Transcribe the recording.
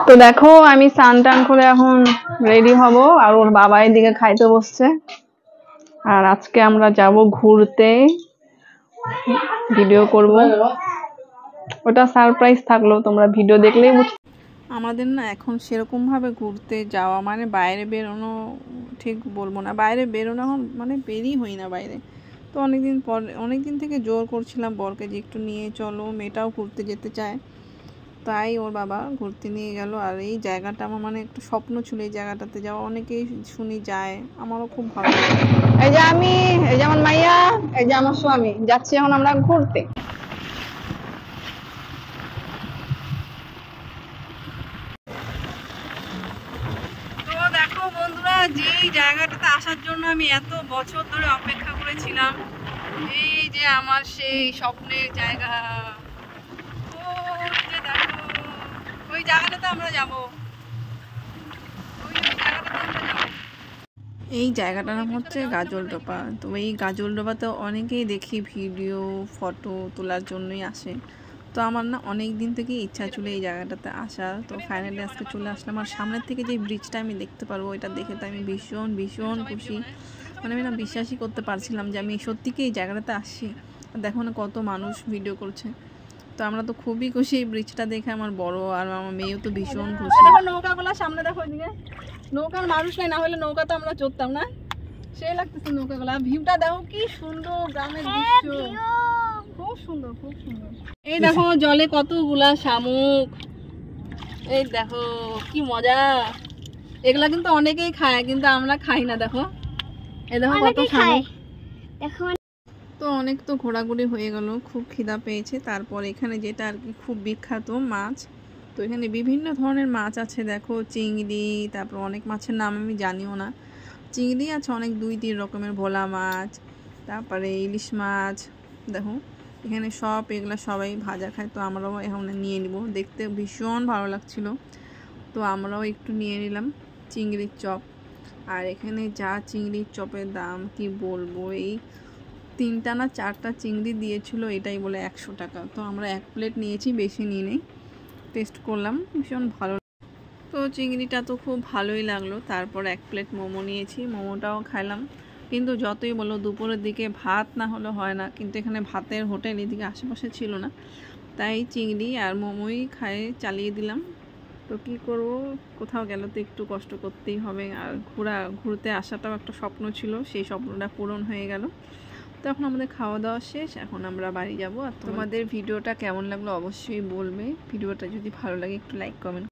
তো দেখো আমি স্নান টান করে এখন রেডি হব, আর ওর বাবা এদিকে খাইতে বসছে। আর আজকে আমরা যাব ঘুরতে, ভিডিও করব, ওটা সারপ্রাইজ থাকলো, তোমরা ভিডিও দেখলেই বুঝতে। আমাদের না এখন সেরকম ভাবে ঘুরতে যাওয়া মানে বাইরে বেরোনো ঠিক বলবো না, বাইরে বেরোনো এখন মানে বেরই হই না বাইরে। তো অনেকদিন থেকে জোর করছিলাম বরকে যে একটু নিয়ে চলো, মেয়েটাও ঘুরতে যেতে চায়, তাই ওর বাবা ঘুরতে নিয়ে গেল। আর এই জায়গাটা আমার মানে একটা স্বপ্ন ছিল এই জায়গাটাতে যাওয়া, অনেকেই শুনি যায়, আমারও খুব ভালো লাগে। এই যে আমি, এই যে আমার মাইয়া, এই যে আমার স্বামী, যাচ্ছি এখন আমরা ঘুরতে। তো দেখো বন্ধুরা, যেই জায়গাটাতে আসার জন্য আমি এত বছর ধরে অপেক্ষা করেছিলাম, এই যে আমার সেই স্বপ্নের জায়গা, ওই যে দেখো ওই জায়গাটাতে আমরা যাবো, এই জায়গাটার নাম হচ্ছে গাজলডোবা। তো এই গাজলডোবাতে অনেকেই দেখি ভিডিও ফটো তোলার জন্যই আসে। তো আমার না অনেক দিন থেকে ইচ্ছা ছিল এই জায়গাটাতে আসার, তো ফাইনালি আজকে চলে আসলাম। আর সামনের থেকে যে ব্রিজটা আমি দেখতে পারবো এটা দেখে তো আমি ভীষণ ভীষণ খুশি, মানে আমি না বিশ্বাসই করতে পারছিলাম যে আমি সত্যিই এই জায়গাটাতে আসছি। দেখো না কত মানুষ ভিডিও করছে, তো আমরা তো খুবই খুশি এই ব্রিজটা দেখে। আমার বড় আর আমার মেয়েও তো ভীষণ খুশি। দেখো নৌকাগুলো সামনে, দেখো ওইদিকে নৌকার মানুষ নাই, না হলে নৌকা তো আমরা চড়তাম না, সেই লাগতেছে নৌকাগুলা। ভিউটা দেখো কি সুন্দর, গ্রামের দৃশ্য, খুব সুন্দর খুব সুন্দর। এই দেখো জলে কতগুলা শামুক, এই দেখো কি মজা। এগুলা কিন্তু অনেকেই খায়, কিন্তু আমরা খাই না। দেখো এই দেখো কত শামুক। তো অনেক তো ঘোরাঘুরি হয়ে গেল, খুব খিদা পেয়েছে। তারপর এখানে যেটা আর কি খুব বিখ্যাত মাছ, তো এখানে বিভিন্ন ধরনের মাছ আছে। দেখো চিংড়ি, তারপর অনেক মাছের নাম আমি জানিও না। চিংড়ি আছে অনেক, 2-3 রকমের, ভোলা মাছ, তারপরে ইলিশ মাছ। দেখো এখানে সব এগুলা সবাই ভাজা খায়, তো আমরাও এখন নিয়ে নিব। দেখতে ভীষণ ভালো লাগছিল, তো আমরাও একটু নিয়ে নিলাম চিংড়ির চপ। আর এখানে যা চিংড়ির চপের দাম কি বলবো, এই 3টা না 4টা চিংড়ি দিয়েছিল, এটাই বলে 100 টাকা। তো আমরা 1 প্লেট নিয়েছি, বেশি নিয়ে নেই। টেস্ট করলাম, ভীষণ ভালো। তো চিংড়িটা তো খুব ভালোই লাগলো। তারপর 1 প্লেট মোমো নিয়েছি, মোমোটাও খাইলাম। কিন্তু যতই বলো দুপুরের দিকে ভাত না হলে হয় না, কিন্তু এখানে ভাতের হোটেল এদিকে আশেপাশে ছিল না, তাই চিংড়ি আর মোমোই খায়ে চালিয়ে দিলাম। তো কী করব, কোথাও গেলে তো একটু কষ্ট করতেই হবে। আর ঘুরতে আসাটাও একটা স্বপ্ন ছিল, সেই স্বপ্নটা পূরণ হয়ে গেল। তো এখন আমাদের খাওয়া দাওয়া শেষ, এখন আমরা বাড়ি যাব। আর তোমাদের ভিডিওটা কেমন লাগলো অবশ্যই বলবে। ভিডিওটা যদি ভালো লাগে একটু লাইক কমেন্ট